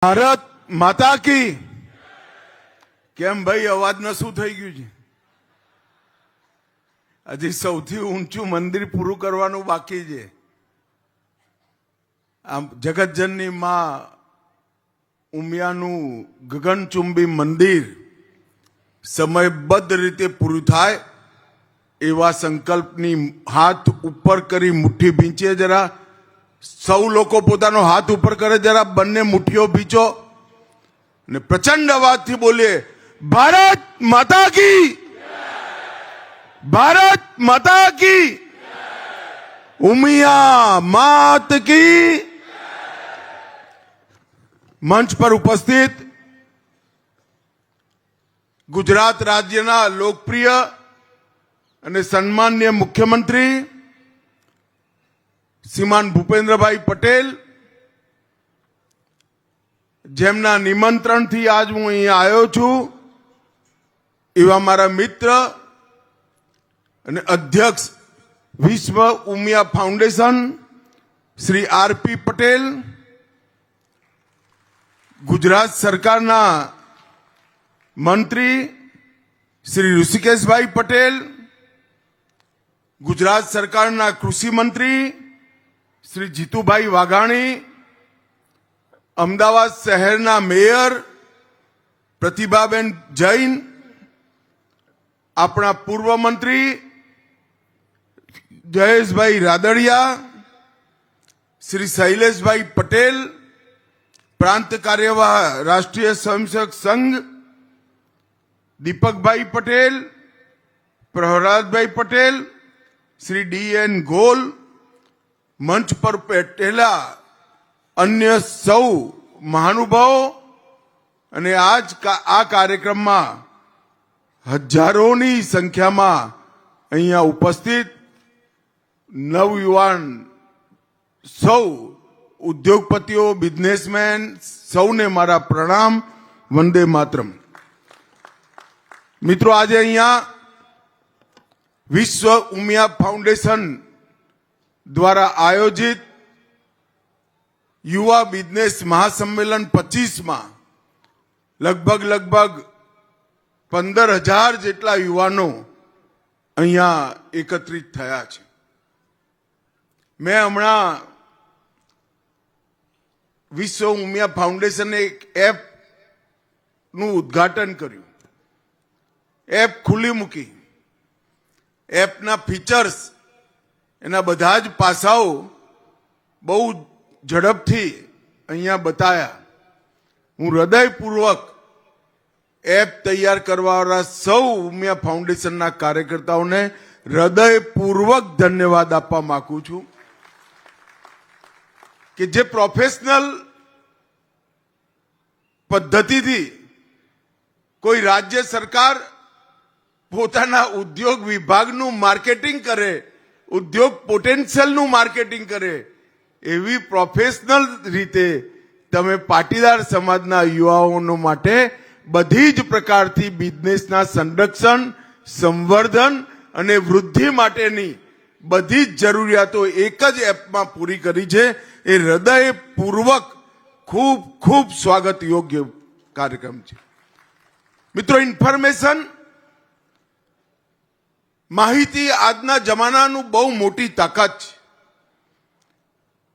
ભારત માતા કી કેમ ભાઈ અવાજને શું થઈ ગયું છે? હજી સૌથી ઊંચું મંદિર પૂરું કરવાનું બાકી છે. આમ જગતજનની માં ઉમિયાનું ગગનચુંબી મંદિર સમયબદ્ધ રીતે પૂરું થાય એવા સંકલ્પની હાથ ઉપર કરી મુઠ્ઠી ભીંચીએ. જરા સૌ લોકો પોતાનો હાથ ઉપર કરે, જરા બંને મુઠ્ઠીઓ ભીંચો ને પ્રચંડ અવાજથી બોલીએ, ભારત માતા કી, ભારત માતા કી, ઉમિયા માત કી. મંચ પર ઉપસ્થિત ગુજરાત રાજ્યના લોકપ્રિય અને સન્માનીય મુખ્યમંત્રી શ્રીમાન ભૂપેન્દ્રભાઈ પટેલ, જેમના નિમંત્રણથી આજ હું અહીં આવ્યો છું, એવા મારા મિત્ર અને અધ્યક્ષ વિશ્વ ઉમિયા ફાઉન્ડેશન શ્રી આરપી પટેલ, ગુજરાત સરકારના મંત્રી શ્રી ઋષિકેશભાઈ પટેલ, ગુજરાત સરકારના કૃષિ મંત્રી શ્રી જીતુભાઈ વાઘાણી, અમદાવાદ શહેરના મેયર પ્રતિભાબેન જૈન, આપણા પૂર્વ મંત્રી જયેશભાઈ રાદડિયા, શ્રી શૈલેષભાઈ પટેલ, પ્રાંત કાર્યવાહ રાષ્ટ્રીય સ્વયંસેવક સંઘ દીપકભાઈ પટેલ, પ્રહલાદભાઈ પટેલ, શ્રી ડી.એન. ગોલ, મંચ પર બેઠેલા અન્ય સૌ મહાનુભાવો અને આ કાર્યક્રમમાં હજારોની સંખ્યામાં અહીંયા ઉપસ્થિત નવયુવાન સૌ ઉદ્યોગપતિઓ, બિઝનેસમેન, સૌને મારા પ્રણામ. વંદે માતરમ. મિત્રો, આજે અહીંયા વિશ્વ ઉમિયા ફાઉન્ડેશન દ્વારા આયોજિત યુવા બિઝનેસ મહાસંમેલન 25માં લગભગ 15,000 જેટલા યુવાનો અહીંયા એકત્રિત થયા છે. મેં હમણાં વિશ્વ ઉમિયા ફાઉન્ડેશને એક એપનું ઉદ્ઘાટન કર્યું, એપ ખુલ્લી મૂકી. એપના ફીચર્સ, એના બધા જ પાસાઓ બહુ ઝડપથી અહીંયા બતાયા. હું હૃદયપૂર્વક એપ તૈયાર કરવાવાળા સૌ ઉમિયા ફાઉન્ડેશનના કાર્યકર્તાઓને હૃદયપૂર્વક ધન્યવાદ આપવા માંગુ છું કે જે પ્રોફેશનલ પદ્ધતિથી કોઈ રાજ્ય સરકાર પોતાના ઉદ્યોગ વિભાગનું માર્કેટિંગ કરે, ઉદ્યોગ પોટેન્શિયલનું માર્કેટિંગ કરે, એવી પ્રોફેશનલ રીતે તમે પાટીદાર સમાજના યુવાઓનો માટે બધી જ પ્રકારથી બિઝનેસના સંરક્ષણ, સંવર્ધન અને વૃદ્ધિ માટેની બધી જ જરૂરિયાતો એક જ એપમાં પૂરી કરી છે. એ હૃદયપૂર્વક ખૂબ ખૂબ સ્વાગત યોગ્ય કાર્યક્રમ છે. મિત્રો, ઇન્ફોર્મેશન, માહિતી આજના જમાનાનું બહુ મોટી તાકાત છે.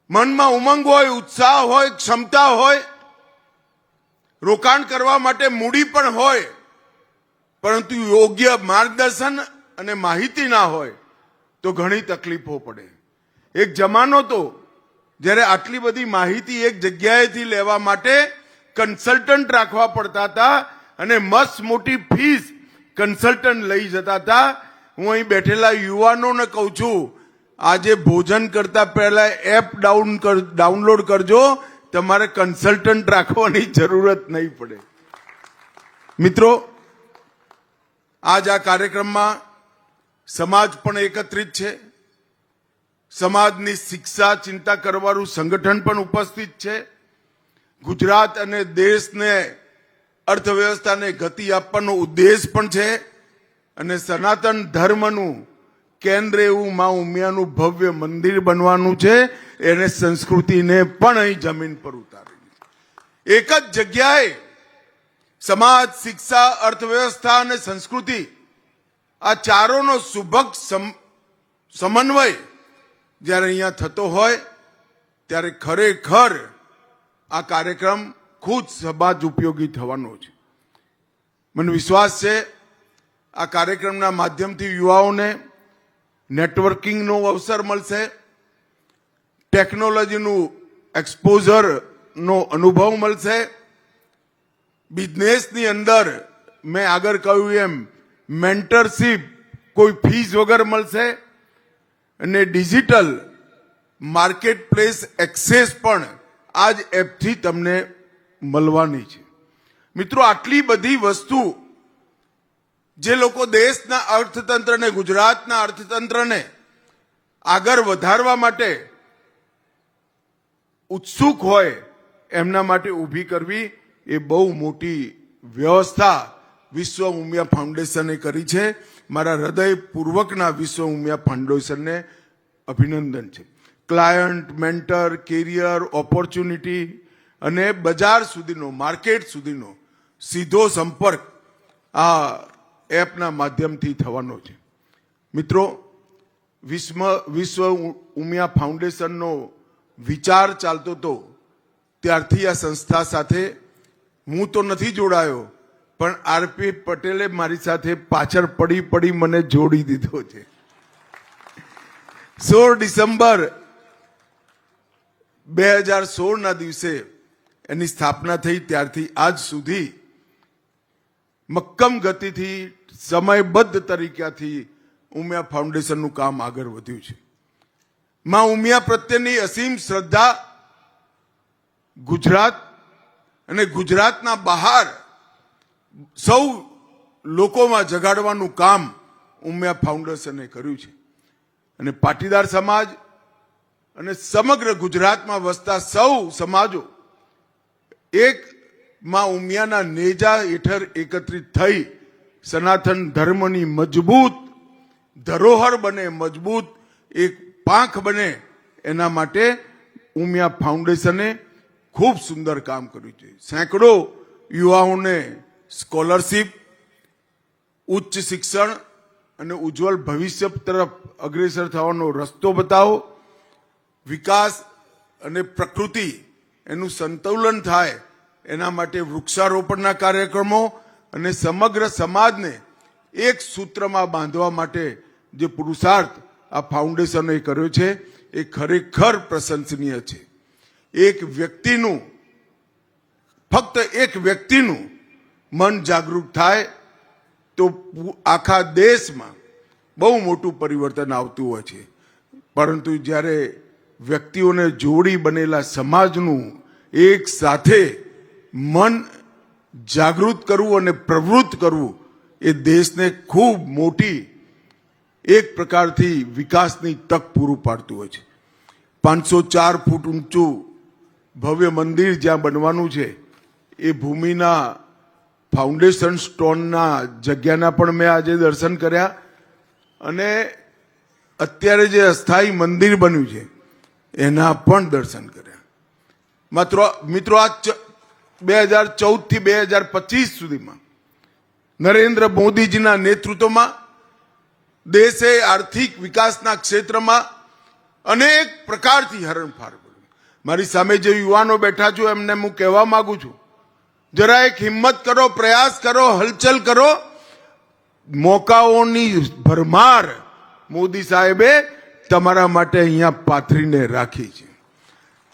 મનમાં ઉમંગ હોય, ઉત્સાહ હોય, ક્ષમતા હોય, રોકાણ કરવા માટે મૂડી પણ હોય, પરંતુ યોગ્ય માર્ગદર્શન અને માહિતી ના હોય તો ઘણી તકલીફો પડે. એક જમાનો તો જ્યારે આટલી બધી માહિતી એક જગ્યાએથી લેવા માટે કન્સલ્ટન્ટ રાખવા પડતા હતા અને મસ્ત મોટી ફીસ કન્સલ્ટન્ટ લઈ જતા હતા. હું અહીં બેઠેલા યુવાનોને કહું છું, આજે ભોજન કરતા પહેલા એપ ડાઉનલોડ કરજો, તમારે કન્સલ્ટન્ટ રાખવાની જરૂરત નહીં પડે. મિત્રો, આજ આ કાર્યક્રમમાં સમાજ પણ એકત્રિત છે. સમાજની શિક્ષા ચિંતા કરવાનું સંગઠન પણ ઉપસ્થિત છે. ગુજરાત અને દેશને, અર્થવ્યવસ્થાને ગતિ આપવાનો ઉદ્દેશ પણ છે અને સનાતન ધર્મનું કેન્દ્ર એવું માં ઉમિયાનું ભવ્ય મંદિર બનવાનું છે. એને સંસ્કૃતિને પણ અહીં જમીન પર ઉતારેલી. એક જ જગ્યાએ સમાજ, શિક્ષા, અર્થવ્યવસ્થા અને સંસ્કૃતિ આ ચારોનો સુભગ સમન્વય જ્યારે અહીંયા થતો હોય ત્યારે ખરેખર આ કાર્યક્રમ ખુદ સમાજ ઉપયોગી થવાનો છે. મને વિશ્વાસ છે આ કાર્યક્રમના માધ્યમથી યુવાઓને નેટવર્કિંગનો અવસર મળશે, ટેકનોલોજીનું એક્સપોઝરનો અનુભવ મળશે, બિઝનેસની અંદર મેં આગળ કહ્યું એમ મેન્ટરશીપ કોઈ ફીસ વગર મળશે અને ડિજિટલ માર્કેટ પ્લેસ એક્સેસ પણ આ જ એપથી તમને મળવાની છે. મિત્રો, આટલી બધી વસ્તુ જે લોકો દેશના અર્થતંત્રને, ગુજરાતના અર્થતંત્રને આગળ વધારવા માટે ઉત્સુક હોય એમના માટે ઊભી કરવી એ બહુ મોટી વ્યવસ્થા વિશ્વ ઉમિયા ફાઉન્ડેશને કરી છે. મારા હૃદયપૂર્વકના વિશ્વ ઉમિયા ફાઉન્ડેશનને અભિનંદન છે. ક્લાયન્ટ, મેન્ટર, કેરિયર, ઓપોર્ચ્યુનિટી અને બજાર સુધીનો, માર્કેટ સુધીનો સીધો સંપર્ક આ એપના માધ્યમથી થવાનો છે. મિત્રો, વિશ્વ ઉમિયા ફાઉન્ડેશનનો વિચાર ચાલતો હતો ત્યારથી આ સંસ્થા સાથે હું તો નથી જોડાયો, પણ આરપી પટેલે મારી સાથે પાછળ પડી મને જોડી દીધો છે. 16 ડિસેમ્બર 2016ના દિવસે એની સ્થાપના થઈ ત્યારથી આજ સુધી મક્કમ ગતિથી, સમયબદ્ધ તરીકાથી ઉમિયા ફાઉન્ડેશનનું કામ આગળ વધ્યું છે. માં ઉમિયા પ્રત્યેની અસીમ શ્રદ્ધા ગુજરાત અને ગુજરાતના બહાર સૌ લોકોમાં જગાડવાનું કામ ઉમિયા ફાઉન્ડેશને કર્યું છે. અને પાટીદાર સમાજ અને સમગ્ર ગુજરાતમાં વસતા સૌ સમાજો એક માં ઉમિયાના નેજા હેઠળ એકત્રિત થઈ સનાતન ધર્મની મજબૂત ધરોહર બને, મજબૂત એક પાંખ બને, એના માટે ઉમિયા ફાઉન્ડેશને ખૂબ સુંદર કામ કર્યું છે. સેંકડો યુવાઓને સ્કોલરશીપ, ઉચ્ચ શિક્ષણ અને ઉજ્જવળ ભવિષ્ય તરફ અગ્રેસર થવાનો રસ્તો બતાવો, વિકાસ અને પ્રકૃતિ એનું સંતુલન થાય એના માટે વૃક્ષારોપણના કાર્યક્રમો અને સમગ્ર સમાજને એક સૂત્રમાં બાંધવા માટે જે પુરુષાર્થ આ ફાઉન્ડેશને કર્યો છે એ ખરેખર પ્રશંસનીય છે. એક વ્યક્તિનું, ફક્ત એક વ્યક્તિનું મન જાગૃત થાય તો આખા દેશમાં બહુ મોટું પરિવર્તન આવતું હોય છે. પરંતુ જ્યારે વ્યક્તિઓને જોડી બનેલા સમાજનું એક સાથે મન જાગૃત કરવું અને પ્રવૃત્ત કરવું એ દેશને ખૂબ મોટી એક પ્રકારથી વિકાસની તક પૂરું પાડતું હોય છે. 504 ફૂટ ઊંચું ભવ્ય મંદિર જ્યાં બનવાનું છે એ ભૂમિના ફાઉન્ડેશન સ્ટોનના જગ્યાના પણ મેં આજે દર્શન કર્યા અને અત્યારે જે અસ્થાયી મંદિર બન્યું છે એના પણ દર્શન કર્યા. મિત્રો, આ 2014 થી 2025 સુધીમાં નરેન્દ્ર મોદીજીના નેતૃત્વમાં દેશે આર્થિક વિકાસના ક્ષેત્રમાં અનેક પ્રકારથી હરણફાળ કર્યું. મારી સામે જે યુવાનો બેઠા છો એમને હું કહેવા માંગુ છું, જરા એક હિંમત કરો, પ્રયાસ કરો, હલચલ કરો. મોકાઓની ભરમાર મોદી સાહેબે તમારા માટે અહીંયા પાથરીને રાખી છે.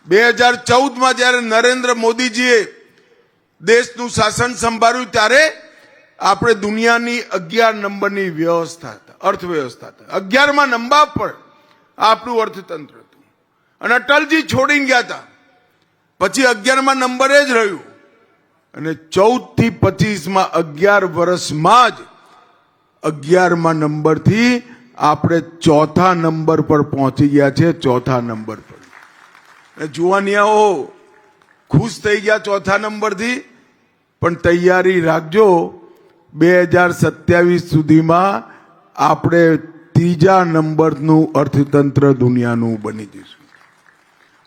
2014માં જ્યારે નરેન્દ્ર મોદીજીએ દેશનું શાસન સંભાળ્યું ત્યારે આપણે દુનિયાની 11 નંબરની વ્યવસ્થા હતા, અર્થવ્યવસ્થા હતા. 11મા નંબર પર આપણું અર્થતંત્ર હતું અને અટલજી છોડીને ગયા હતા. પછી 11મા નંબરે જ રહ્યું અને 14 થી 25માં 11 વર્ષમાં જ 11મા નંબરથી આપણે 4થા નંબર પર પહોંચી ગયા છે. 4થા નંબર પર જુવાનિયાઓ ખુશ થઈ ગયા 4થા નંબરથી, પણ તૈયારી રાખજો 2027 સુધીમાં આપણે 3જા નંબરનું અર્થતંત્ર દુનિયાનું બની જઈશું.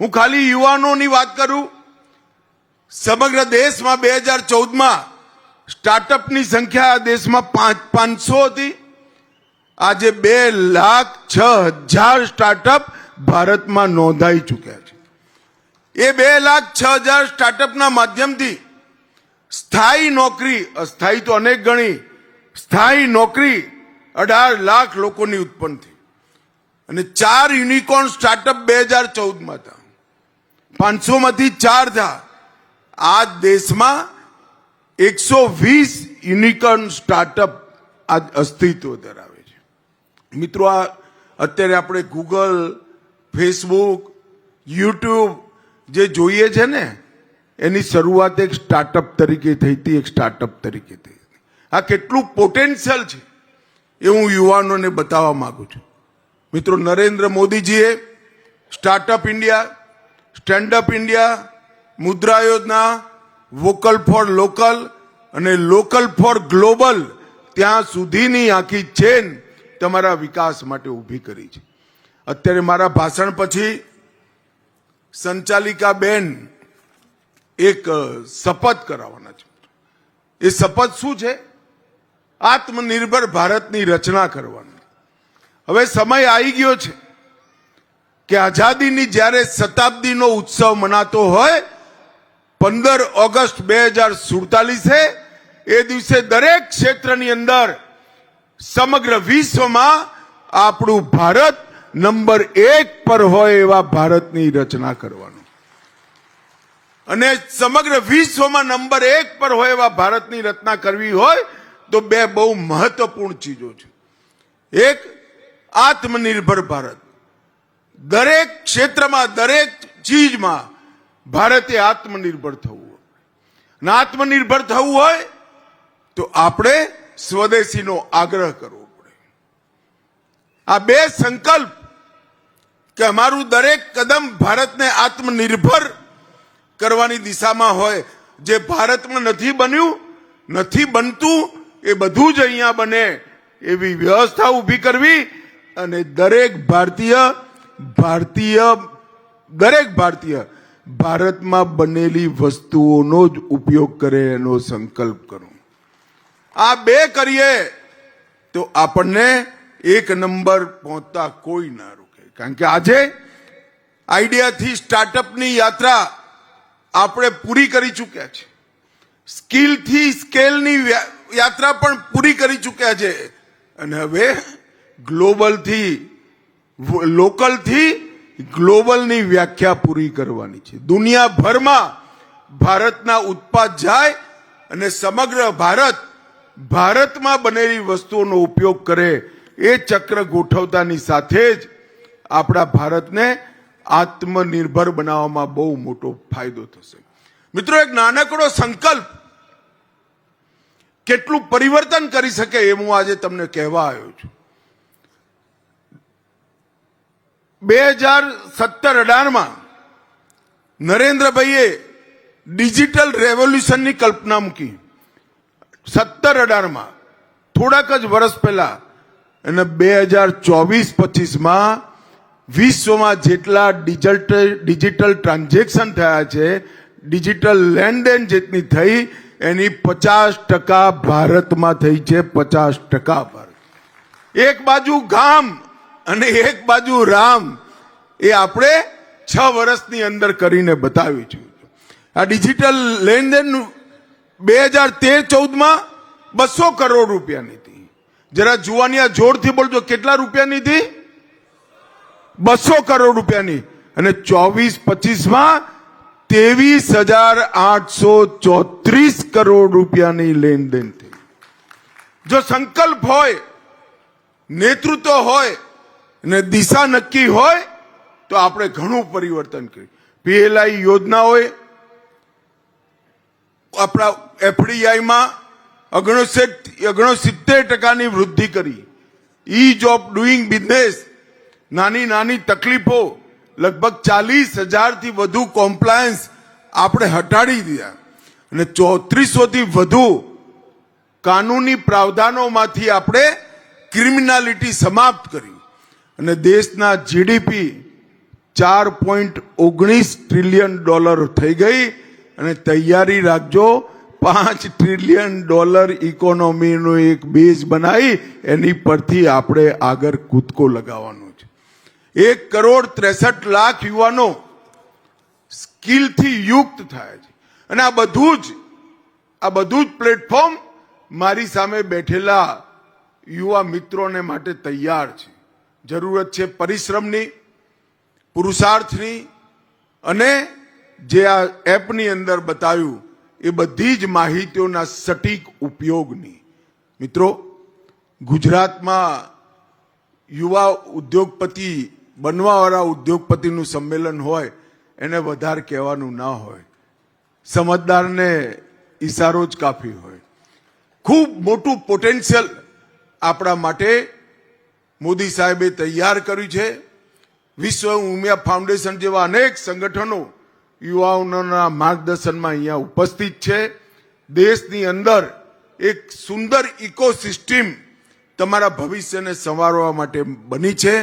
હું ખાલી યુવાનોની વાત કરું સમગ્ર દેશમાં 2014માં સ્ટાર્ટઅપની સંખ્યા દેશમાં 500 હતી. આજે 2,06,000 સ્ટાર્ટઅપ ભારતમાં નોંધાઈ ચૂક્યા છે. એ 2,06,000 સ્ટાર્ટઅપના માધ્યમથી સ્થાયી નોકરી, અસ્થાયી તો અનેક ગણી, સ્થાયી નોકરી 18 લાખ લોકોની ઉત્પન્ન થઈ. અને 4 યુનિકોર્ન સ્ટાર્ટઅપ 2014માં હતા. 500માંથી 4 થયા. આ દેશમાં 120 યુનિકોર્ન સ્ટાર્ટઅપ આજ અસ્તિત્વ ધરાવે છે. મિત્રો, આ અત્યારે આપણે ગૂગલ, ફેસબુક, યુટ્યુબ જે જોઈએ છે ને, એની શરૂઆત એક સ્ટાર્ટઅપ તરીકે થઈ હતી, એક સ્ટાર્ટઅપ તરીકે થઈ હતી. આ કેટલું પોટેન્શિયલ છે એ હું યુવાનોને બતાવવા માંગુ છું. મિત્રો, નરેન્દ્ર મોદીજીએ startup India, standup India, Mudra Yojana, vocal for local અને લોકલ ફોર ગ્લોબલ, ત્યાં સુધીની આખી ચેન તમારા વિકાસ માટે ઊભી કરી છે. અત્યારે મારા ભાષણ પછી સંચાલિકા બેન એક શપથ કરાવવાના છે. એ શપથ શું છે? આત્મનિર્ભર ભારતની રચના કરવાની. હવે સમય આવી ગયો છે કે આઝાદીની જ્યારે શતાબ્દીનો ઉત્સવ મનાતો હોય, 15 ઓગસ્ટ 2047 એ દિવસે દરેક ક્ષેત્રની અંદર સમગ્ર વિશ્વમાં આપણું ભારત નંબર 1 પર હોય એવા ભારતની રચના કરવાનું. અને સમગ્ર વિશ્વમાં નંબર 1 પર હોય એવા ભારતની રચના કરવી હોય તો 2 બહુ મહત્વપૂર્ણ ચીજો છે. એક, આત્મનિર્ભર ભારત. દરેક ક્ષેત્રમાં, દરેક ચીજમાં ભારતે આત્મનિર્ભર થવું હોય. અને આત્મનિર્ભર થવું હોય તો આપણે સ્વદેશીનો આગ્રહ કરવો પડે. આ 2 સંકલ્પ કે અમારું દરેક કદમ ભારતને આત્મનિર્ભર કરવાની દિશામાં હોય. જે ભારતમાં નથી બન્યું, નથી બનતું, એ બધું જ અહીંયા બને એવી વ્યવસ્થા ઊભી કરવી અને દરેક ભારતીય ભારતમાં બનેલી વસ્તુઓનો જ ઉપયોગ કરે એનો સંકલ્પ કરો. આ 2 કરીએ તો આપણને 1 નંબર પહોંચતા કોઈ ના રોકે. કારણ કે આજે આઈડિયાથી સ્ટાર્ટઅપની યાત્રા આપણે પૂરી કરી ચૂક્યા છે. સ્કિલથી સ્કેલની યાત્રા પણ પૂરી કરી ચૂક્યા છે. અને હવે ગ્લોબલથી લોકલથી ગ્લોબલની વ્યાખ્યા પૂરી કરવાની છે. દુનિયાભરમાં ભારતના ઉત્પાદ જાય અને સમગ્ર ભારતમાં બનેલી વસ્તુઓનો ઉપયોગ કરે. એ ચક્ર ગોઠવતાની સાથે જ આપણા ભારતને આત્મનિર્ભર બનાવવામાં બહુ મોટો ફાયદો થશે. મિત્રો, એક નાનકડો સંકલ્પ કેટલું પરિવર્તન કરી શકે એ હું આજે તમને કહેવા આવ્યો છું. 2017-18માં નરેન્દ્રભાઈએ ડિજિટલ રેવોલ્યુશનની કલ્પના મૂકી. 17-18માં, થોડાક જ વર્ષ પહેલા. અને 2024-25માં વિશ્વમાં જેટલા ડિજિટલ ટ્રાન્ઝેક્શન થયા છે, ડિજિટલ લેનદેન જેટલી થઈ, એની 50% ભારતમાં થઈ છે. 50% ભારત. એક બાજુ ગામ અને એક બાજુ રામ, એ આપણે 6 વર્ષની અંદર કરીને બતાવ્યું છે. આ ડિજિટલ લેનદેન 2013-14માં 200 કરોડ રૂપિયાની હતી. જરા જુવાનિયા જોરથી બોલજો, કેટલા રૂપિયાની હતી? 200 કરોડ રૂપિયાની. અને 24-25માં 23,834 કરોડ રૂપિયાની લેનદેન થઈ. જો સંકલ્પ હોય, નેતૃત્વ હોય અને દિશા નક્કી હોય તો આપણે ઘણું પરિવર્તન કર્યું. પીએલઆઈ યોજનાઓએ આપણા એફડીઆઈમાં 69% વૃદ્ધિ કરી. ઈઝ ઓફ ડુઈંગ બિઝનેસ, નાની નાની તકલીફો, લગભગ 40,000થી વધુ કોમ્પ્લાયન્સ આપણે હટાડી દીધા. અને 3400થી વધુ કાનૂની પ્રાવધાનોમાંથી આપણે ક્રિમિનાલિટી સમાપ્ત કરી. અને દેશના જીડીપી $4.19 ટ્રિલિયન થઈ ગઈ. અને તૈયારી રાખજો, $5 ટ્રિલિયન ઇકોનોમીનો એક બેઝ બનાવી એની પરથી આપણે આગળ કૂદકો લગાવવાનો છે. 1,63,00,000 યુવાનો સ્કિલથી યુક્ત થાય છે. અને આ બધું જ પ્લેટફોર્મ મારી સામે બેઠેલા યુવા મિત્રોને માટે તૈયાર છે. જરૂરત છે પરિશ્રમની, પુરુષાર્થની અને જે આ એપની અંદર બતાવ્યું એ બધી જ માહિતીઓના સટીક ઉપયોગની. મિત્રો, ગુજરાતમાં યુવા ઉદ્યોગપતિ બનવાવાળા ઉદ્યોગપતિનું સંમેલન હોય એને વધારે કહેવાનું ના હોય, સમજદારને ઈશારો જ કાફી હોય. ખૂબ મોટું પોટેન્શિયલ આપણા માટે મોદી સાહેબે તૈયાર કર્યું છે. વિશ્વ ઉમિયા ફાઉન્ડેશન જેવા અનેક સંગઠનો યુવાઓના માર્ગદર્શનમાં અહીંયા ઉપસ્થિત છે. દેશની અંદર એક સુંદર ઇકોસિસ્ટમ તમારા ભવિષ્યને સંવારવા માટે બની છે.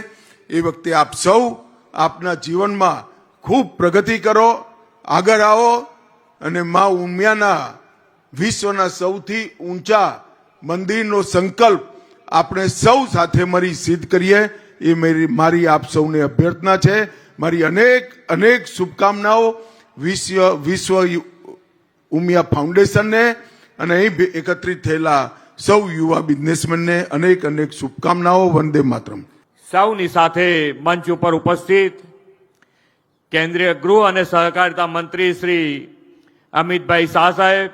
એ વખતે આપ સૌ આપના જીવનમાં ખૂબ પ્રગતિ કરો, આગળ આવો અને મા ઉમિયાના વિશ્વના સૌથી ઊંચા મંદિરનો સંકલ્પ આપણે સૌ સાથે મળી સિદ્ધ કરીએ. એ મારી આપ સૌને અભ્યર્થના છે. મારી અનેક શુભકામનાઓ વિશ્વ ઉમિયા ફાઉન્ડેશનને અને અહીં એકત્રિત થયેલા સૌ યુવા બિઝનેસમેનને અનેક શુભકામનાઓ. વંદે માતરમ. સૌની સાથે મંચ ઉપર ઉપસ્થિત કેન્દ્રીય ગૃહ અને સહકારિતા મંત્રી શ્રી અમિતભાઈ શાહ સાહેબ,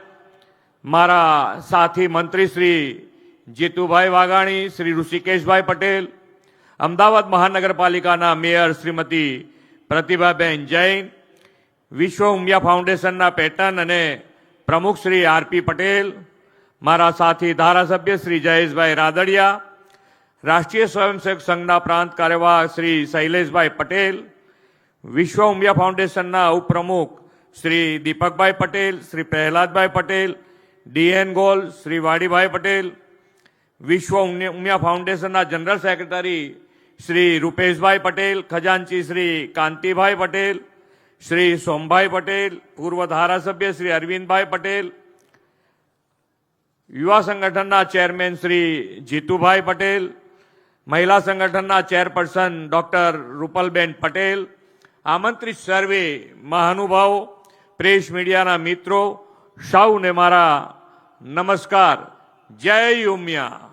મારા સાથી મંત્રી શ્રી જીતુભાઈ વાઘાણી, શ્રી ઋષિકેશભાઈ પટેલ, અમદાવાદ મહાનગરપાલિકાના મેયર શ્રીમતી પ્રતિભાબેન જૈન, વિશ્વ ઉમિયા ફાઉન્ડેશનના પેટર્ન અને પ્રમુખ શ્રી આરપી પટેલ, મારા સાથી ધારાસભ્ય શ્રી જયેશભાઈ રાદડિયા, રાષ્ટ્રીય સ્વયંસેવક સંઘના પ્રાંત કાર્યવાહ શ્રી શૈલેષભાઈ પટેલ, વિશ્વ ઉમિયા ફાઉન્ડેશનના ઉપપ્રમુખ શ્રી દીપકભાઈ પટેલ, શ્રી પ્રહલાદભાઈ પટેલ, ડીએન ગોલ, શ્રી વાડીભાઈ પટેલ, વિશ્વ ઉમિયા ફાઉન્ડેશનના જનરલ સેક્રેટરી શ્રી રૂપેશભાઈ પટેલ, ખજાનચી શ્રી કાંતિભાઈ પટેલ, શ્રી સોમભાઈ પટેલ, પૂર્વ ધારાસભ્ય શ્રી અરવિંદભાઈ પટેલ, યુવા સંગઠનના ચેરમેન શ્રી જીતુભાઈ પટેલ, મહિલા સંગઠનના ચેરપર્સન ડોક્ટર રૂપલબેન પટેલ, આમંત્રિત સર્વે મહાનુભાવો, પ્રેસ મીડિયાના મિત્રો, સૌને મારા નમસ્કાર. જય ઉમિયા.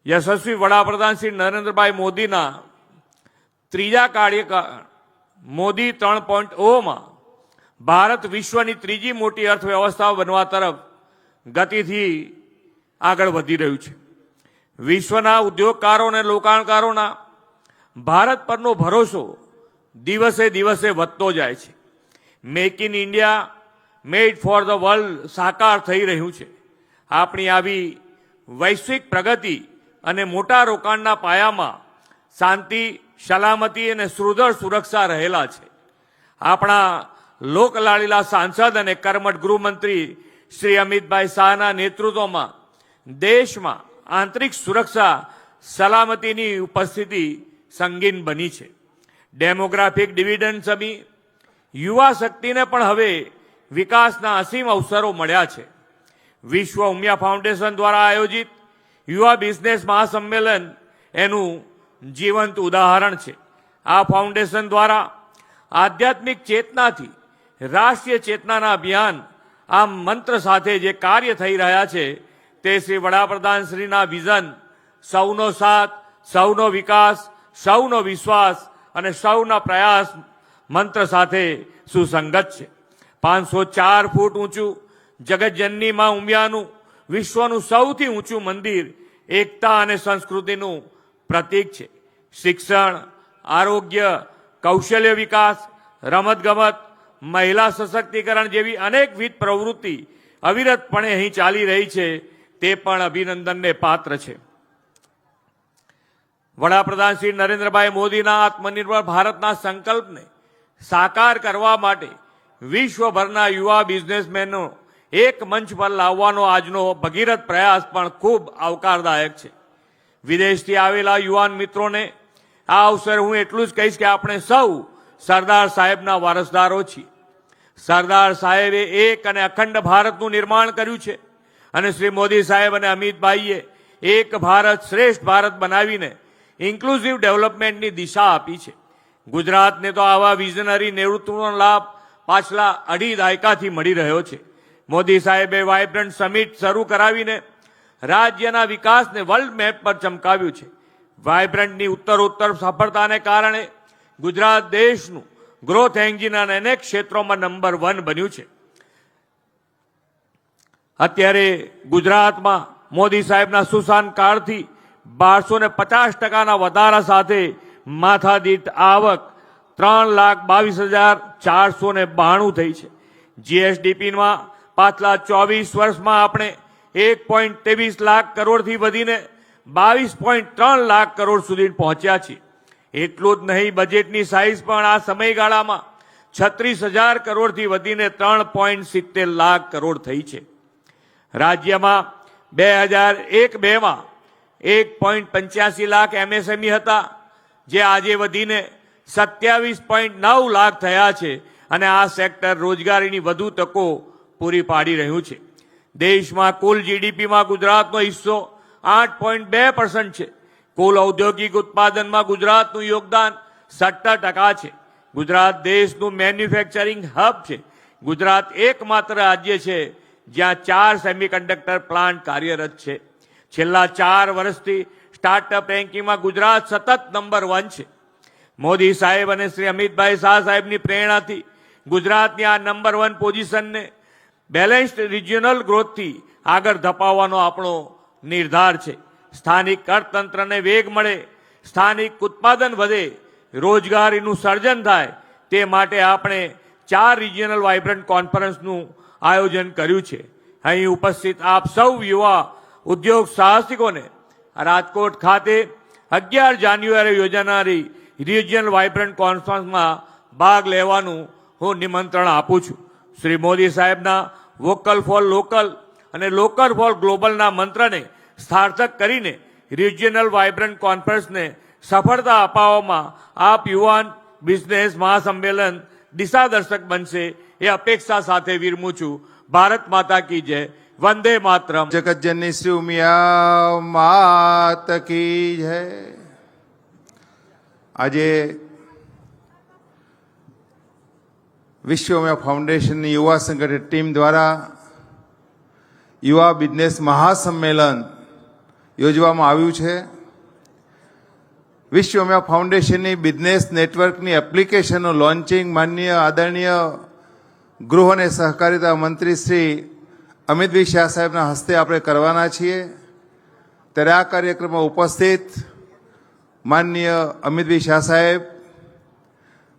યશસ્વી વડાપ્રધાન શ્રી નરેન્દ્રભાઈ મોદીના ત્રીજા કાર્યકાળ મોદી 3.0માં ભારત વિશ્વની ત્રીજી મોટી અર્થવ્યવસ્થા બનવા તરફ ગતિથી આગળ વધી રહ્યું છે. વિશ્વના ઉદ્યોગકારો અને રોકાણકારોના ભારત પરનો ભરોસો દિવસે દિવસે વધતો જાય છે. Make in India, made for the world સાકાર થઈ રહ્યું છે. આપણી આવી વૈશ્વિક પ્રગતિ અને મોટા રોકાણના પાયામાં શાંતિ, સલામતી અને સુદૃઢ સુરક્ષા રહેલા છે. આપણા લોકલાડીલા સાંસદ અને કર્મઠ ગૃહમંત્રી શ્રી અમિતભાઈ શાહના નેતૃત્વમાં દેશમાં આંતરિક સુરક્ષા સલામતીની ઉપસ્થિતિ સંગીન બની છે. ડેમોગ્રાફિક ડિવિડન્ડ સમી યુવા શક્તિને પણ હવે વિકાસના અસીમ અવસરો મળ્યા છે. વિશ્વ ઉમિયા ફાઉન્ડેશન દ્વારા આયોજિત યુવા બિઝનેસ મહાસંમેલન એનું જીવંત ઉદાહરણ છે. આ ફાઉન્ડેશન દ્વારા આધ્યાત્મિક ચેતનાથી રાષ્ટ્રીય ચેતનાના અભિયાન આ મંત્ર સાથે જે કાર્ય થઈ રહ્યા છે તે શ્રી વડાપ્રધાન શ્રીના વિઝન સૌનો સાથ, સૌનો વિકાસ, સૌનો વિશ્વાસ અને સૌના પ્રયાસ મંત્ર સાથે સુસંગત છે. 504 ફૂટ ઊંચું જગતજનની માં ઉમિયાનું વિશ્વનું સૌથી ઊંચું મંદિર એકતા અને સંસ્કૃતિનું પ્રતીક છે. શિક્ષણ, આરોગ્ય, કૌશલ્ય વિકાસ, રમતગમત, મહિલા સશક્તિકરણ જેવી અનેકવિધ પ્રવૃત્તિ અવિરતપણે અહીં ચાલી રહી છે તે પણ અભિનંદનને પાત્ર છે. વડાપ્રધાન શ્રી નરેન્દ્રભાઈ મોદીના આત્મનિર્ભર ભારતના સંકલ્પને સાકાર કરવા માટે વિશ્વભરના યુવા બિઝનેસમેનો એક મંચ પર લાવવાનો આજનો ભગીરથ પ્રયાસ પણ ખૂબ આવકારદાયક છે. વિદેશથી આવેલા યુવાન મિત્રોને આ અવસર હું એટલું જ કહીશ કે આપણે સૌ સરદાર સાહેબના વારસદારો છીએ. સરદાર સાહેબે એક અને અખંડ ભારતનું નિર્માણ કર્યું છે અને શ્રી મોદી સાહેબ અને અમિતભાઈએ એક ભારત શ્રેષ્ઠ ભારત બનાવીને ઇન્ક્લુઝિવ ડેવલપમેન્ટની દિશા આપી છે. ગુજરાતને તો આવા વિઝનરી નેતૃત્વનો લાભ પાછલા અઢી દાયકાથી મળી રહ્યો છે. મોદી સાહેબે વાઇબ્રન્ટ સમિટ શરૂ કરાવીને રાજ્યના વિકાસને વર્લ્ડ મેપ પર ચમકાવ્યું છે. વાઇબ્રન્ટની ઉત્તરોત્તર સફળતાને કારણે ગુજરાત દેશનું ગ્રોથ એન્જિન અને અનેક ક્ષેત્રોમાં નંબર 1 બન્યું છે. અત્યારે ગુજરાતમાં મોદી સાહેબના સુશાસન કાળથી 1250% વધારા સાથે માથાદીઠ આવક 3,22,492 થઈ છે. જીએસડીપીમાં પાછલા 24 વર્ષમાં આપણે 1.23 લાખ કરોડથી વધીને 22.3 લાખ કરોડ સુધી પહોંચ્યા છીએ. એટલું જ નહીં, બજેટની સાઇઝ પણ આ સમયગાળામાં 36,000 કરોડથી વધીને 3.70 લાખ કરોડ થઈ છે. રાજ્યમાં 2001-2માં 1.85 લાખ એમએસએમઈ હતા, જે આજે વધીને 27.9 લાખ થયા છે અને આ સેક્ટર રોજગારીની વધુ તકો પૂરી પાડી રહ્યું છે. દેશમાં કુલ જીડીપીમાં ગુજરાતનો હિસ્સો 8.2% છે. કુલ ઔદ્યોગિક ઉત્પાદનમાં ગુજરાતનું યોગદાન 70% છે. ગુજરાત દેશનું મેન્યુફેક્ચરિંગ હબ છે. ગુજરાત એકમાત્ર રાજ્ય છે જ્યાં 4 સેમિકન્ડક્ટર પ્લાન્ટ કાર્યરત છે. છેલ્લા 4 વર્ષથી સ્ટાર્ટઅપ રેન્કિંગમાં ગુજરાત સતત નંબર 1 છે. મોદી સાહેબ અને શ્રી અમિતભાઈ શાહ સાહેબની પ્રેરણાથી ગુજરાતની આ નંબર 1 પોઝિશનને બેલેન્સ્ડ રિજિયોનલ ગ્રોથથી આગળ ધપાવવાનો આપણો નિર્ધાર છે. સ્થાનિક અર્થતંત્રને વેગ મળે, સ્થાનિક ઉત્પાદન વધે, રોજગારીનું સર્જન થાય, તે માટે આપણે 4 રિજિયોનલ વાઇબ્રન્ટ કોન્ફરન્સનું આયોજન કર્યું છે. અહીં ઉપસ્થિત આપ સૌ યુવા ઉદ્યોગ સાહસિકોને રાજકોટ ખાતે 11 જાન્યુઆરી યોજાનારી રિજિયનલ વાઇબ્રન્ટ કોન્ફરન્સમાં ભાગ લેવાનું હું નિમંત્રણ આપું છું. શ્રી મોદી સાહેબના વોકલ ફોર લોકલ અને લોકલ ફોર ગ્લોબલના મંત્રને સાર્થક કરીને રિજિયનલ વાઇબ્રન્ટ કોન્ફરન્સને સફળતા અપાવવામાં આપ યુવાન બિઝનેસ મહાસંમેલન દિશાદર્શક બનશે એ અપેક્ષા સાથે વિરમું છું. ભારત માતા કી જય. વંદે માતરમ. જગતજનની શ્રી ઉમિયા માત કી જય. આજે વિશ્વ ઉમિયા ફાઉન્ડેશનની યુવા સંગઠિત ટીમ દ્વારા યુવા બિઝનેસ મહાસંમેલન યોજવામાં આવ્યું છે. વિશ્વ ઉમિયા ફાઉન્ડેશનની બિઝનેસ નેટવર્કની એપ્લિકેશનનું લોન્ચિંગ માનનીય આદરણીય ગૃહ અને સહકારિતા મંત્રી શ્રી અમિતભાઈ શાહ સાહેબના હસ્તે આપણે કરવાના છીએ. ત્યારે આ કાર્યક્રમમાં ઉપસ્થિત માનનીય અમિતભાઈ શાહ સાહેબ,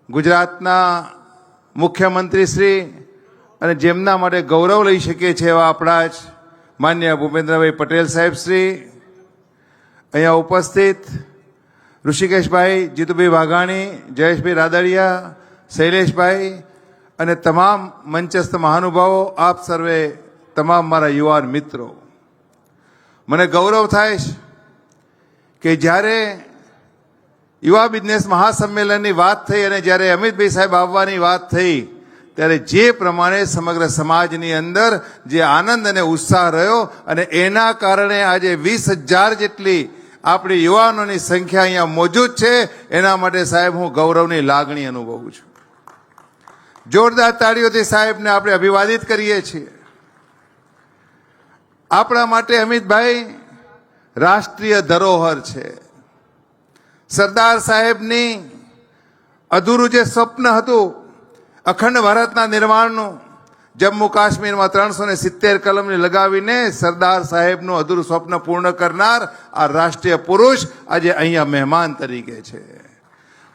ગુજરાતના મુખ્યમંત્રી શ્રી અને જેમના માટે ગૌરવ લઈ શકીએ છીએ એવા આપણા જ માનનીય ભૂપેન્દ્રભાઈ પટેલ સાહેબ શ્રી, અહીંયા ઉપસ્થિત ઋષિકેશભાઈ, જીતુભાઈ વાઘાણી, જયેશભાઈ રાદડિયા, શૈલેષભાઈ અને તમામ મંચસ્થ મહાનુભાવો, આપ સર્વે તમામ મારા યુવાન મિત્રો, મને ગૌરવ થાય છે કે જ્યારે યુવા બિઝનેસ મહાસંમેલનની વાત થઈ અને જ્યારે અમિતભાઈ સાહેબ આવવાની વાત થઈ ત્યારે જે પ્રમાણે સમગ્ર સમાજની અંદર જે આનંદ અને ઉત્સાહ રહ્યો અને એના કારણે આજે 20,000 જેટલી આપણી યુવાનોની સંખ્યા અહીંયા મોજૂદ છે, એના માટે સાહેબ હું ગૌરવની લાગણી અનુભવું છું. જોરદાર તાળીઓથી સાહેબને આપણે અભિવાદિત કરીએ છીએ. આપણા માટે અમિતભાઈ રાષ્ટ્રીય ધરોહર છે. સરદાર સાહેબની અધૂરું જે સ્વપ્ન હતું અખંડ ભારતના નિર્માણનું, જમ્મુ કાશ્મીરમાં 370 કલમની લગાવીને સરદાર સાહેબનું અધૂરું સ્વપ્ન પૂર્ણ કરનાર આ રાષ્ટ્રીય પુરુષ આજે અહીંયા મહેમાન તરીકે છે.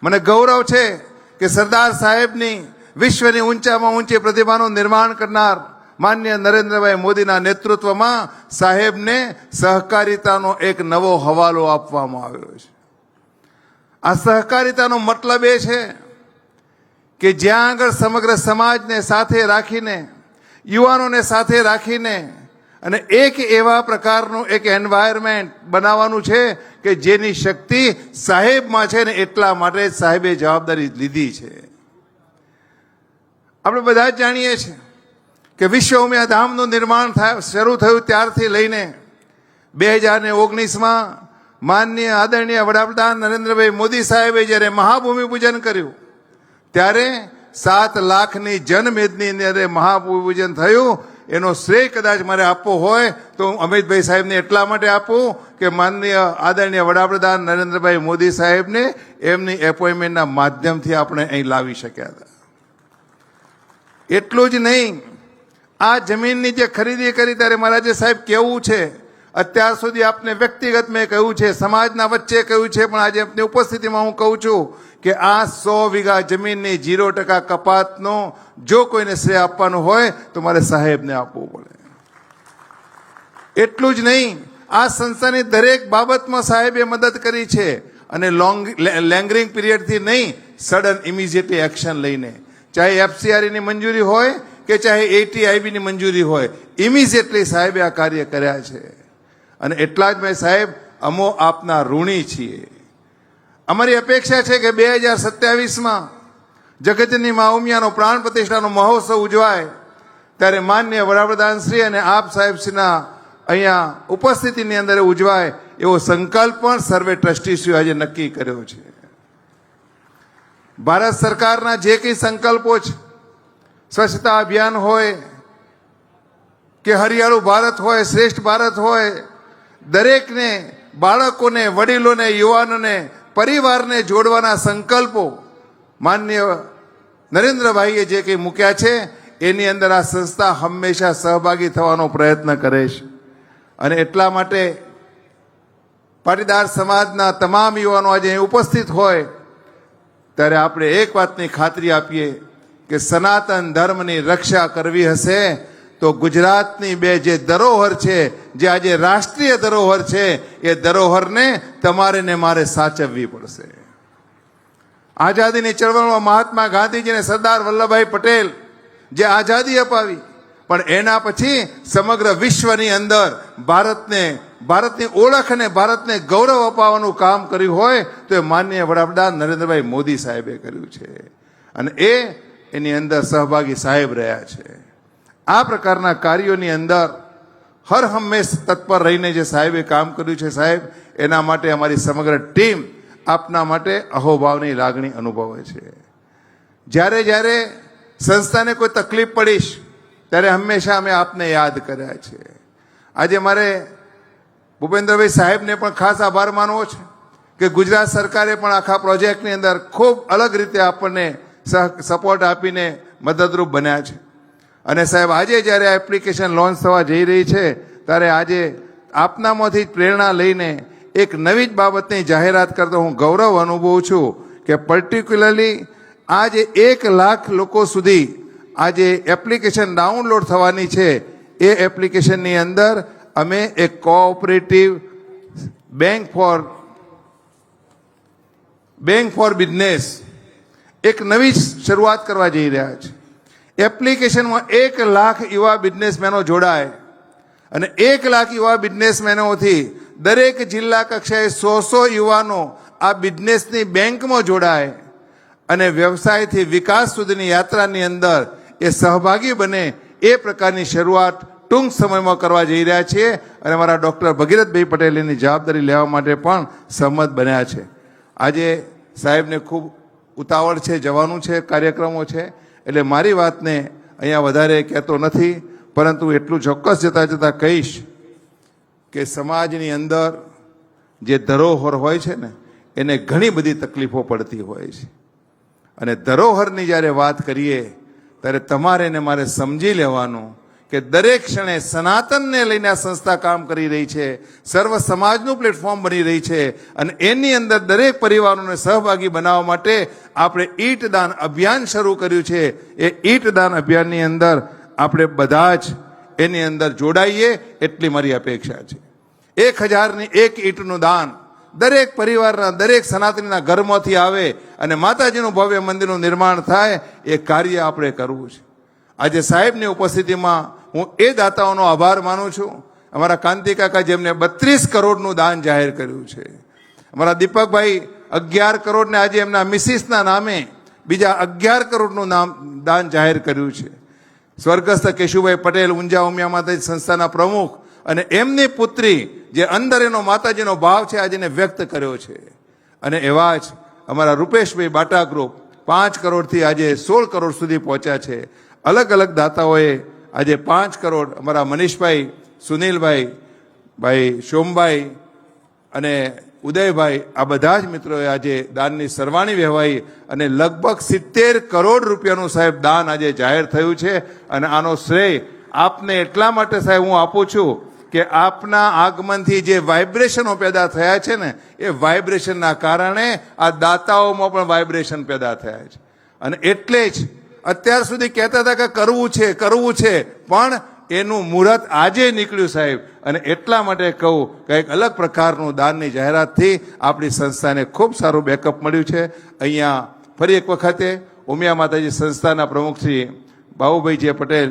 મને ગૌરવ છે કે સરદાર સાહેબની વિશ્વની ઊંચામાં ઊંચી પ્રતિભાનું નિર્માણ કરનાર માનનીય નરેન્દ્રભાઈ મોદીના નેતૃત્વમાં સાહેબને સહકારિતાનો એક નવો હવાલો આપવામાં આવ્યો છે. આ સહકારિતાનો મતલબ એ છે કે જ્યાં આગળ સમગ્ર સમાજને સાથે રાખીને, યુવાનોને સાથે રાખીને અને એક એવા પ્રકારનું એક એન્વાયરમેન્ટ બનાવવાનું છે કે જેની શક્તિ સાહેબમાં છે ને એટલા માટે સાહેબે જવાબદારી લીધી છે. આપણે બધા જ જાણીએ છીએ કે વિશ્વ ઉમિયા ધામનું નિર્માણ શરૂ થયું ત્યારથી લઈને 2019માં માનનીય આદરણીય વડાપ્રધાન નરેન્દ્રભાઈ મોદી સાહેબે જ્યારે મહાભૂમિ પૂજન કર્યું ત્યારે 7 લાખની જનમેદની અંદર મહાભૂમિ પૂજન થયું. એનો શ્રેય કદાચ મારે આપવો હોય તો હું અમિતભાઈ સાહેબને એટલા માટે આપું કે માનનીય આદરણીય વડાપ્રધાન નરેન્દ્રભાઈ મોદી સાહેબને એમની એપોઇન્ટમેન્ટના માધ્યમથી આપણે અહીં લાવી શક્યા હતા. એટલું જ નહીં, આ જમીનની જે ખરીદી કરી ત્યારે મહારાજે સાહેબ કેવું છે, અત્યાર સુધી આપને વ્યક્તિગત મેં કહ્યું છે, સમાજના વચ્ચે કહ્યું છે, પણ આજે આપની ઉપસ્થિતિમાં હું કહું છું કે આ 100 વીઘા જમીનની 0% કપાતનો જો કોઈને શ્રેય આપવાનું હોય તો મારે સાહેબને આપવું પડે. એટલું જ નહીં, આ સંસ્થાની દરેક બાબતમાં સાહેબે મદદ કરી છે અને લેંગરિંગ પીરિયડથી નહીં, સડન ઇમિડિયેટલી એક્શન લઈને, ચાહે એફસીઆરની મંજૂરી હોય કે ચાહે એટીઆઈબીની મંજૂરી હોય, ઇમિડિયેટલી સાહેબે આ કાર્ય કર્યા છે. અને એટલા જ મેં સાહેબ અમો આપના ઋણી છીએ. અમારી અપેક્ષા છે કે 2027માં જગતની મા ઉમિયાનો પ્રાણ પ્રતિષ્ઠાનો મહોત્સવ ઉજવાય ત્યારે માનનીય વડાપ્રધાન શ્રી અને આપ સાહેબશ્રીના અહીંયા ઉપસ્થિતિની અંદર ઉજવાય એવો સંકલ્પ પણ સર્વે ટ્રસ્ટીશ્રીઓ આજે નક્કી કર્યો છે. ભારત સરકારના જે કંઈ સંકલ્પો છે, સ્વચ્છતા અભિયાન હોય કે હરિયાળું ભારત હોય, શ્રેષ્ઠ ભારત હોય, દરેકને, બાળકોને, વડીલોને, યુવાનોને, પરિવારને જોડવાના સંકલ્પો માનનીય નરેન્દ્રભાઈએ જે કંઈ મૂક્યા છે એની અંદર આ સંસ્થા હંમેશા સહભાગી થવાનો પ્રયત્ન કરે છે. અને એટલા માટે પાટીદાર સમાજના તમામ યુવાનો આજે અહીં ઉપસ્થિત હોય ત્યારે આપણે એક વાતની ખાતરી આપીએ કે સનાતન ધર્મની રક્ષા કરવી હશે તો ગુજરાતની બે જે ધરોહર છે, જે આજે રાષ્ટ્રીય ધરોહર છે, એ ધરોહરને તમારે ને મારે સાચવવી પડશે. આઝાદીની ચળવળમાં મહાત્મા ગાંધીજી અને સરદાર વલ્લભભાઈ પટેલ જે આઝાદી અપાવી, પણ એના પછી સમગ્ર વિશ્વની અંદર ભારતની ઓળખ અને ભારતને ગૌરવ અપાવવાનું કામ કર્યું હોય તો એ માનનીય વડાપ્રધાન નરેન્દ્રભાઈ મોદી સાહેબે કર્યું છે. અને એની અંદર સહભાગી સાહેબ રહ્યા છે. આ પ્રકારના કાર્યોની અંદર હર હંમેશ તત્પર રહીને જે સાહેબે કામ કર્યું છે સાહેબ, એના માટે અમારી સમગ્ર ટીમ આપના માટે અહોભાવની લાગણી અનુભવે છે. જ્યારે જ્યારે સંસ્થાને કોઈ તકલીફ પડીશ ત્યારે હંમેશા અમે આપને યાદ કર્યા છે. આજે મારે ભૂપેન્દ્રભાઈ સાહેબને પણ ખાસ આભાર માનવો છે કે ગુજરાત સરકારે પણ આખા પ્રોજેક્ટની અંદર ખૂબ અલગ રીતે આપણને સપોર્ટ આપીને મદદરૂપ બન્યા છે. અને સાહેબ આજે જ્યારે આ એપ્લિકેશન લોન્ચ થવા જઈ રહી છે ત્યારે આજે આપનામાંથી પ્રેરણા લઈને એક નવી જ બાબતની જાહેરાત કરતો હું ગૌરવ અનુભવું છું કે પર્ટિક્યુલરલી આજે 1 લાખ લોકો સુધી આજે એપ્લિકેશન ડાઉનલોડ થવાની છે. એ એપ્લિકેશનની અંદર અમે એક કોઓપરેટિવ બેંક ફોર બિઝનેસ એક નવી શરૂઆત કરવા જઈ રહ્યા છે. એપ્લિકેશનમાં 1 લાખ યુવા બિઝનેસમેનો જોડાય અને 1 લાખ યુવા બિઝનેસમેનોથી દરેક જિલ્લા કક્ષાએ 100 યુવાનો આ બિઝનેસની બેંકમાં જોડાય અને વ્યવસાયથી વિકાસ સુધીની યાત્રાની અંદર એ સહભાગી બને એ પ્રકારની શરૂઆત ટૂંક સમયમાં કરવા જઈ રહ્યા છીએ. અને મારા ડૉક્ટર ભગીરથભાઈ પટેલની જવાબદારી લેવા માટે પણ સહમત બન્યા છે. આજે સાહેબને ખૂબ ઉતાવળ છે, જવાનું છે, કાર્યક્રમો છે, એટલે મારી વાતને અહીંયા વધારે કહેતો નથી, પરંતુ એટલું ચોક્કસ જતાં કહીશ કે સમાજની અંદર જે ધરોહર હોય છે ને એને ઘણી બધી તકલીફો પડતી હોય છે. અને ધરોહરની જ્યારે વાત કરીએ ત્યારે તમારે ને મારે સમજી લેવાનું કે દરેક ક્ષણે સનાતનને લઈને આ સંસ્થા કામ કરી રહી છે, સર્વ સમાજનું પ્લેટફોર્મ બની રહી છે. અને એની અંદર દરેક પરિવારોને સહભાગી બનાવવા માટે આપણે ઈટદાન અભિયાન શરૂ કર્યું છે. એ ઈટદાન અભિયાનની અંદર આપણે બધા જ એની અંદર જોડાઈએ એટલી મારી અપેક્ષા છે. 1000ની 1 ઈંટનું દાન દરેક પરિવારના, દરેક સનાતનીના ઘરમાંથી આવે અને માતાજીનું ભવ્ય મંદિરનું નિર્માણ થાય, એ કાર્ય આપણે કરવું છે. આજે સાહેબની ઉપસ્થિતિમાં હું એ દાતાઓનો આભાર માનું છું. અમારા કાંતિ કાકા જેમને 32 કરોડનું દાન જાહેર કર્યું છે. અમારા દીપકભાઈ 11 કરોડને આજે એમના મિસિસના નામે બીજા 11 કરોડનું દાન જાહેર કર્યું છે. સ્વર્ગસ્થ કેશુભાઈ પટેલ ઊંઝા ઉમિયા માતાજી સંસ્થાના પ્રમુખ અને એમની પુત્રી જે અંદર એનો માતાજીનો ભાવ છે આજે એને વ્યક્ત કર્યો છે. અને એવા જ અમારા રૂપેશભાઈ બાટા ગ્રુપ 5 કરોડથી આજે 16 કરોડ સુધી પહોંચ્યા છે. અલગ અલગ દાતાઓએ આજે 5 કરોડ, અમારા મનીષભાઈ, સુનિલભાઈ, ભાઈ સોમભાઈ અને ઉદયભાઈ, આ બધા જ મિત્રોએ આજે દાનની સરવાણી વહેવાઈ અને લગભગ 70 કરોડ રૂપિયાનું સાહેબ દાન આજે જાહેર થયું છે. અને આનો શ્રેય આપને એટલા માટે સાહેબ હું આપું છું કે આપના આગમનથી જે વાઇબ્રેશનો પેદા થયા છે ને, એ વાઇબ્રેશનના કારણે આ દાતાઓમાં પણ વાઇબ્રેશન પેદા થયા છે. અને એટલે જ અત્યાર સુધી કહેતા હતા કે કરવું છે, પણ એનું મુહૂર્ત આજે નીકળ્યું સાહેબ. અને એટલા માટે કહું કે એક અલગ પ્રકારનું દાનની જાહેરાતથી આપણી સંસ્થાને ખૂબ સારું બેકઅપ મળ્યું છે. અહીંયા ફરી એક વખતે ઉમિયા માતાજી સંસ્થાના પ્રમુખ શ્રી બાબુભાઈ જે પટેલ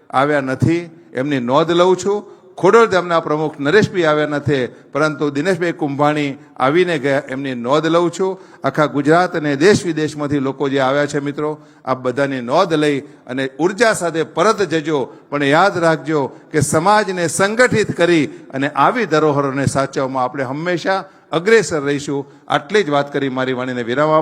આવ્યા નથી, એમની નોંધ લઉં છું. ખોડલ ધામના પ્રમુખ નરેશભાઈ આવ્યા નથી, પરંતુ દિનેશભાઈ કુંભાણી આવીને ગયા, એમની નોંધ લઉં છું. આખા ગુજરાત અને દેશ વિદેશમાંથી લોકો જે આવ્યા છે મિત્રો, આ બધાની નોંધ લઈ અને ઉર્જા સાથે પરત જજો. પણ યાદ રાખજો કે સમાજને સંગઠિત કરી અને આવી ધરોહરોને સાચવવામાં આપણે હંમેશા અગ્રેસર રહીશું. આટલી જ વાત કરી મારી વાણીને વિરામ આપું.